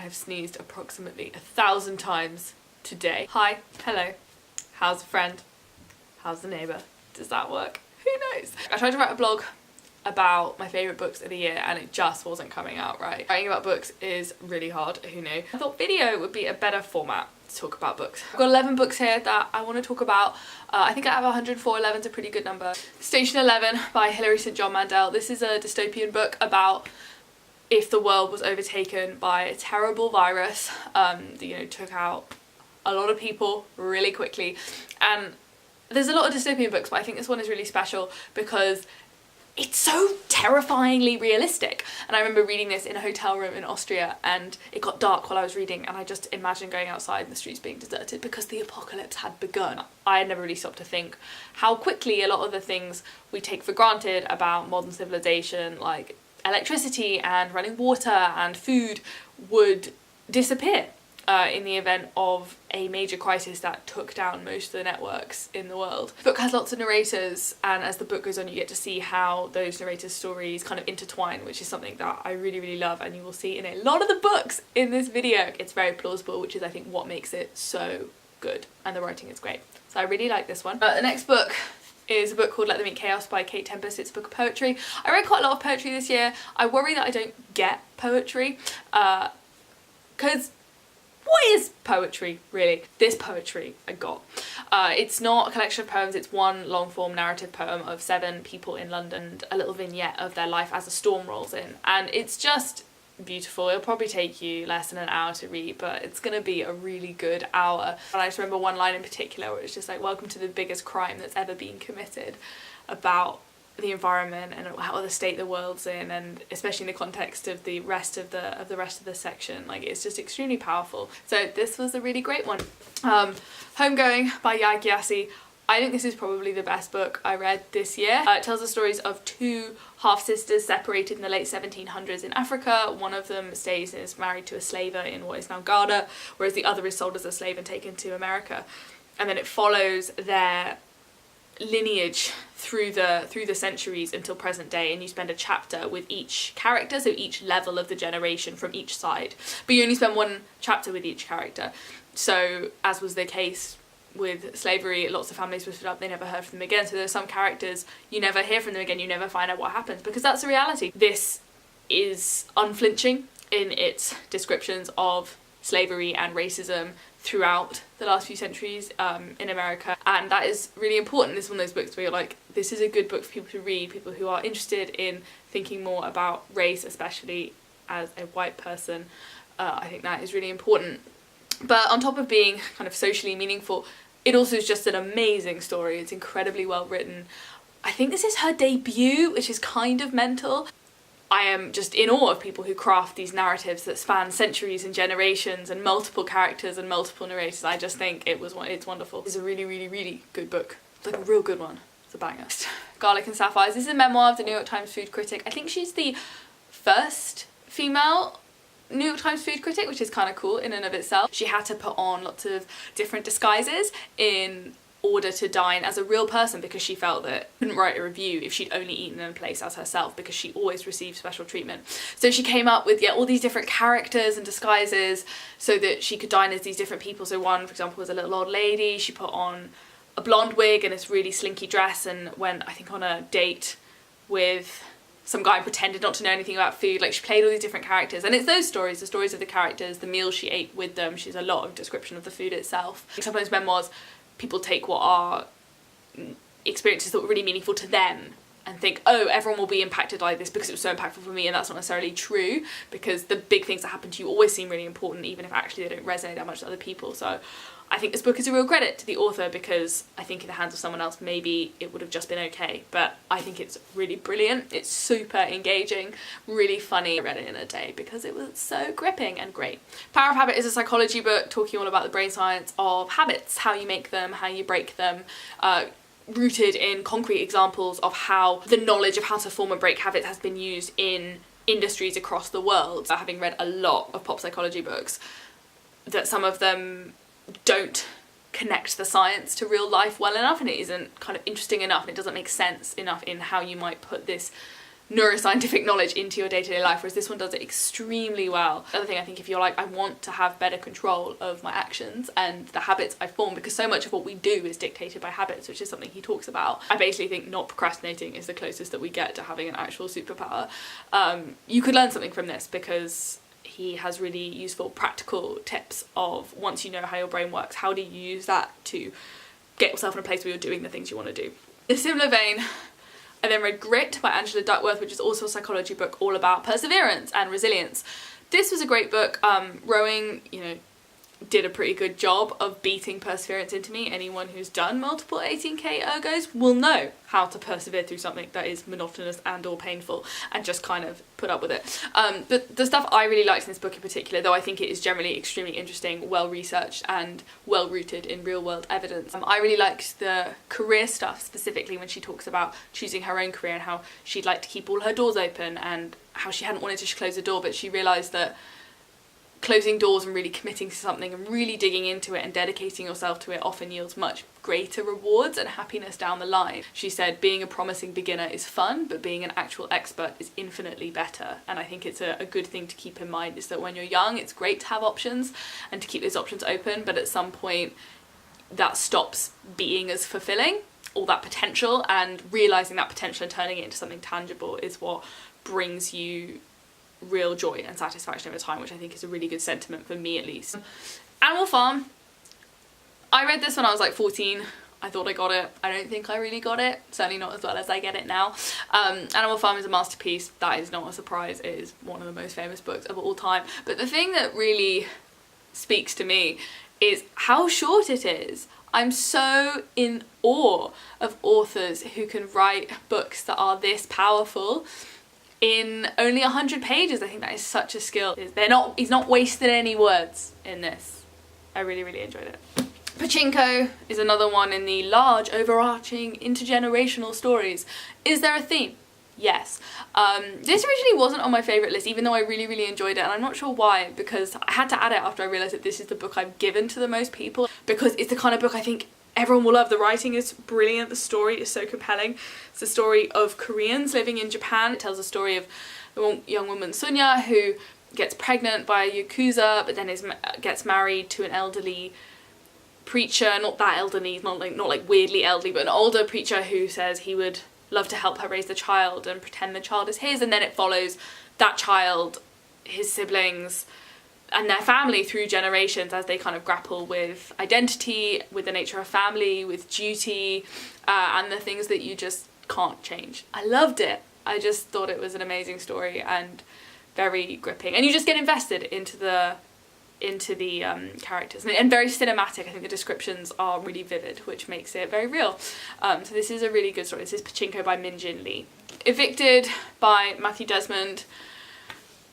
have sneezed approximately 1,000 times today. Hi, hello, how's a friend? How's the neighbour? Does that work? Who knows? I tried to write a blog about my favourite books of the year and it just wasn't coming out right. Writing about books is really hard, who knew? I thought video would be a better format to talk about books. I've got 11 books here that I want to talk about. I think I have 104, 11's a pretty good number. Station 11 by Hilary St John Mandel. This is a dystopian book about if the world was overtaken by a terrible virus that, you know, took out a lot of people really quickly. And there's a lot of dystopian books, but I think this one is really special because it's so terrifyingly realistic. And I remember reading this in a hotel room in Austria and it got dark while I was reading and I just imagined going outside and the streets being deserted because the apocalypse had begun. I had never really stopped to think how quickly a lot of the things we take for granted about modern civilization, like electricity and running water and food, would disappear in the event of a major crisis that took down most of the networks in the world. The book has lots of narrators, and as the book goes on you get to see how those narrators' stories kind of intertwine, which is something that I really, really love, and you will see in a lot of the books in this video. It's very plausible, which is I think what makes it so good, and the writing is great. So I really like this one. The next book is a book called Let Them Eat Chaos by Kate Tempest. It's a book of poetry. I read quite a lot of poetry this year. I worry that I don't get poetry, because what is poetry, really? This poetry I got. It's not a collection of poems, it's one long form narrative poem of 7 people in London, and a little vignette of their life as a storm rolls in. And it's just beautiful. It'll probably take you less than an hour to read, but it's gonna be a really good hour. And I just remember one line in particular where it's just like, welcome to the biggest crime that's ever been committed, about the environment and how the state the world's in, and especially in the context of the rest of the section. Like, it's just extremely powerful. So this was a really great one. Homegoing by Yaa Gyasi. I think this is probably the best book I read this year. It tells the stories of 2 half-sisters separated in the late 1700s in Africa. One of them stays and is married to a slaver in what is now Ghana, whereas the other is sold as a slave and taken to America. And then it follows their lineage through the centuries until present day, and you spend a chapter with each character, so each level of the generation from each side, but you only spend one chapter with each character. So as was the case with slavery, lots of families were split up, they never heard from them again. So there's some characters you never hear from them again, you never find out what happens, because that's the reality. This is unflinching in its descriptions of slavery and racism throughout the last few centuries in America, and that is really important. This is one of those books where you're like, this is a good book for people to read, people who are interested in thinking more about race, especially as a white person. I think that is really important. But on top of being kind of socially meaningful, it also is just an amazing story. It's incredibly well written. I think this is her debut, which is kind of mental. I am just in awe of people who craft these narratives that span centuries and generations and multiple characters and multiple narrators. I just think it's wonderful. It's a really, really, really good book. It's like a real good one. It's a banger. Garlic and Sapphires. This is a memoir of the New York Times food critic. I think she's the first female New York Times food critic, which is kind of cool in and of itself. She had to put on lots of different disguises in order to dine as a real person, because she felt that she couldn't write a review if she'd only eaten in a place as herself, because she always received special treatment. So she came up with all these different characters and disguises so that she could dine as these different people. So one, for example, was a little old lady. She put on a blonde wig and this really slinky dress and went, I think, on a date with some guy and pretended not to know anything about food. Like, she played all these different characters, and it's those stories, the stories of the characters, the meals she ate with them. She's a lot of description of the food itself. Sometimes memoirs, people take what are experiences that were really meaningful to them and think, oh, everyone will be impacted like this because it was so impactful for me, and that's not necessarily true, because the big things that happen to you always seem really important, even if actually they don't resonate that much to other people. So I think this book is a real credit to the author, because I think in the hands of someone else maybe it would have just been okay, but I think it's really brilliant. It's super engaging, really funny. I read it in a day because it was so gripping and great. Power of Habit is a psychology book talking all about the brain science of habits, how you make them, how you break them, rooted in concrete examples of how the knowledge of how to form and break habits has been used in industries across the world. Having read a lot of pop psychology books, that some of them don't connect the science to real life well enough, and it isn't kind of interesting enough, and it doesn't make sense enough in how you might put this neuroscientific knowledge into your day-to-day life, whereas this one does it extremely well. The other thing, I think, if you're like, I want to have better control of my actions and the habits I form, because so much of what we do is dictated by habits, which is something he talks about. I basically think not procrastinating is the closest that we get to having an actual superpower. You could learn something from this, because he has really useful practical tips of, once you know how your brain works, how do you use that to get yourself in a place where you're doing the things you want to do. In a similar vein, I then read Grit by Angela Duckworth, which is also a psychology book all about perseverance and resilience. This was a great book. Rowing, you know, did a pretty good job of beating perseverance into me. Anyone who's done multiple 18k ergos will know how to persevere through something that is monotonous and or painful and just kind of put up with it. The stuff I really liked in this book in particular, though I think it is generally extremely interesting, well researched and well rooted in real world evidence. I really liked the career stuff, specifically when she talks about choosing her own career and how she'd like to keep all her doors open, and how she hadn't wanted to close a door, but she realised that closing doors and really committing to something and really digging into it and dedicating yourself to it often yields much greater rewards and happiness down the line. She said being a promising beginner is fun, but being an actual expert is infinitely better. And I think it's a good thing to keep in mind, is that when you're young, it's great to have options and to keep those options open, but at some point that stops being as fulfilling, all that potential, and realising that potential and turning it into something tangible is what brings you real joy and satisfaction over time, which I think is a really good sentiment for me, at least. Animal Farm. I read this when I was like 14. I thought I got it. I don't think I really got it. Certainly not as well as I get it now. Animal Farm is a masterpiece. That is not a surprise. It is one of the most famous books of all time. But the thing that really speaks to me is how short it is. I'm so in awe of authors who can write books that are this powerful in only 100 pages. I think that is such a skill. He's not wasted any words in this. I really, really enjoyed it. Pachinko is another one in the large, overarching, intergenerational stories. Is there a theme? Yes. This originally wasn't on my favourite list, even though I really, really enjoyed it, and I'm not sure why, because I had to add it after I realised that this is the book I've given to the most people, because it's the kind of book I think everyone will love. The writing is brilliant, the story is so compelling. It's the story of Koreans living in Japan. It tells the story of a young woman, Sunya, who gets pregnant by a Yakuza, but then gets married to an elderly preacher, not that elderly, not like weirdly elderly, but an older preacher who says he would love to help her raise the child and pretend the child is his, and then it follows that child, his siblings, and their family through generations as they kind of grapple with identity, with the nature of family, with duty, and the things that you just can't change. I loved it. I just thought it was an amazing story and very gripping, and you just get invested into the characters, and very cinematic. I think the descriptions are really vivid, which makes it very real. So this is a really good story. This is Pachinko by Min Jin Lee. Evicted by Matthew Desmond.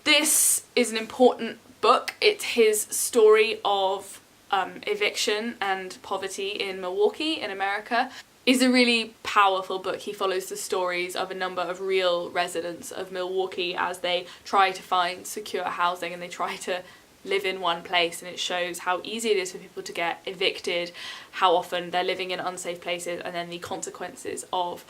This is an important book. It's his story of eviction and poverty in Milwaukee in America. It's a really powerful book. He follows the stories of a number of real residents of Milwaukee as they try to find secure housing and they try to live in one place, and it shows how easy it is for people to get evicted, how often they're living in unsafe places, and then the consequences of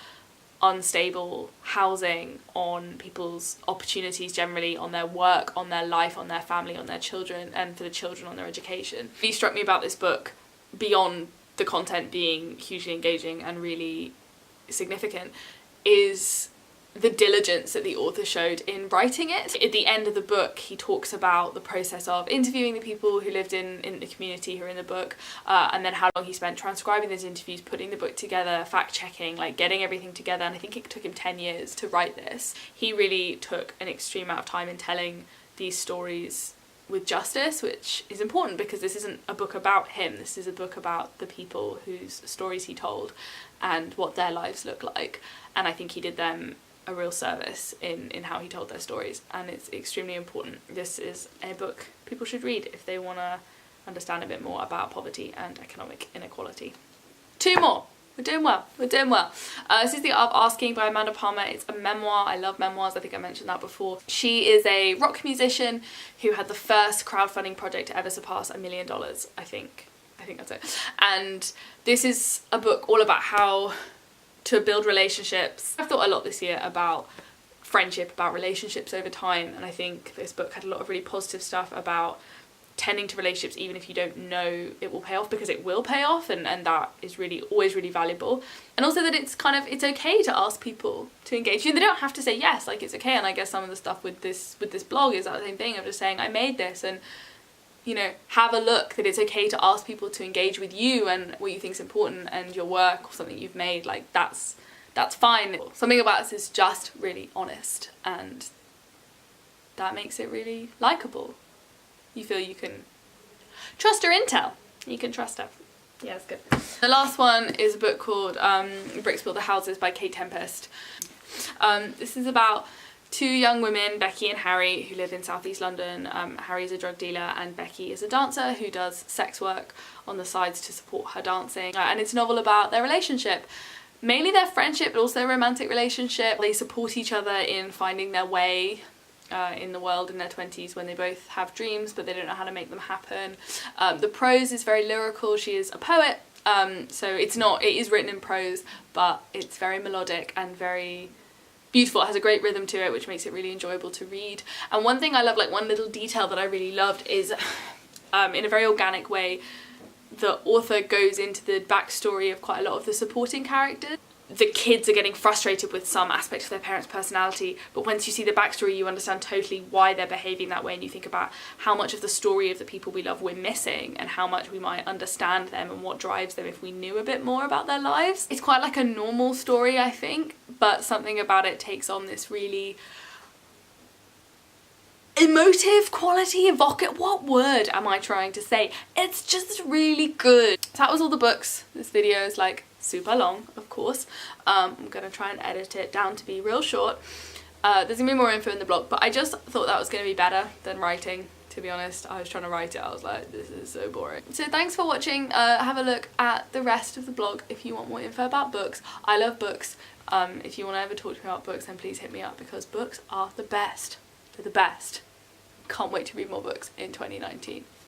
unstable housing on people's opportunities generally, on their work, on their life, on their family, on their children, and for the children on their education. What struck me about this book, beyond the content being hugely engaging and really significant, is the diligence that the author showed in writing it. At the end of the book, he talks about the process of interviewing the people who lived in the community who are in the book, and then how long he spent transcribing those interviews, putting the book together, fact-checking, like getting everything together, and I think it took him 10 years to write this. He really took an extreme amount of time in telling these stories with justice, which is important because this isn't a book about him. This is a book about the people whose stories he told and what their lives look like, and I think he did them a real service in how he told their stories, and it's extremely important. This is a book people should read if they want to understand a bit more about poverty and economic inequality. Two more. We're doing well. We're doing well. This is The Art of Asking by Amanda Palmer. It's a memoir. I love memoirs. I think I mentioned that before. She is a rock musician who had the first crowdfunding project to ever surpass $1 million, I think. I think that's it. And this is a book all about how to build relationships. I've thought a lot this year about friendship, about relationships over time. And I think this book had a lot of really positive stuff about tending to relationships even if you don't know it will pay off, because it will pay off, and that is really always really valuable. And also that it's okay to ask people to engage you. They don't have to say yes, like, it's okay. And I guess some of the stuff with this blog is that same thing of just saying, I made this, and you know, have a look, that it's okay to ask people to engage with you and what you think is important and your work or something you've made. Like, that's fine. Something about this is just really honest, and that makes it really likeable. You feel you can trust her intel. You can trust her. Yeah, it's good. The last one is a book called Bricks Build the Houses by Kate Tempest. This is about two young women, Becky and Harry, who live in southeast London. Harry's a drug dealer and Becky is a dancer who does sex work on the sides to support her dancing. And it's a novel about their relationship. Mainly their friendship, but also their romantic relationship. They support each other in finding their way in the world in their 20s, when they both have dreams but they don't know how to make them happen. The prose is very lyrical. She is a poet, so it is written in prose, but it's very melodic and very beautiful. It has a great rhythm to it, which makes it really enjoyable to read. And one thing I love, like one little detail that I really loved, is in a very organic way, the author goes into the backstory of quite a lot of the supporting characters. The kids are getting frustrated with some aspect of their parents' personality, but once you see the backstory, you understand totally why they're behaving that way, and you think about how much of the story of the people we love we're missing, and how much we might understand them and what drives them if we knew a bit more about their lives. It's quite like a normal story, I think, but something about it takes on this really emotive quality, evocative, what word am I trying to say? It's just really good. So that was all the books. This video is like super long, of course. I'm gonna try and edit it down to be real short. There's gonna be more info in the blog, but I just thought that was gonna be better than writing, to be honest. I was trying to write it, I was like, this is so boring. So thanks for watching. Have a look at the rest of the blog if you want more info about books. I love books. If you want to ever talk to me about books, then please hit me up, because books are the best. They're the best. Can't wait to read more books in 2019.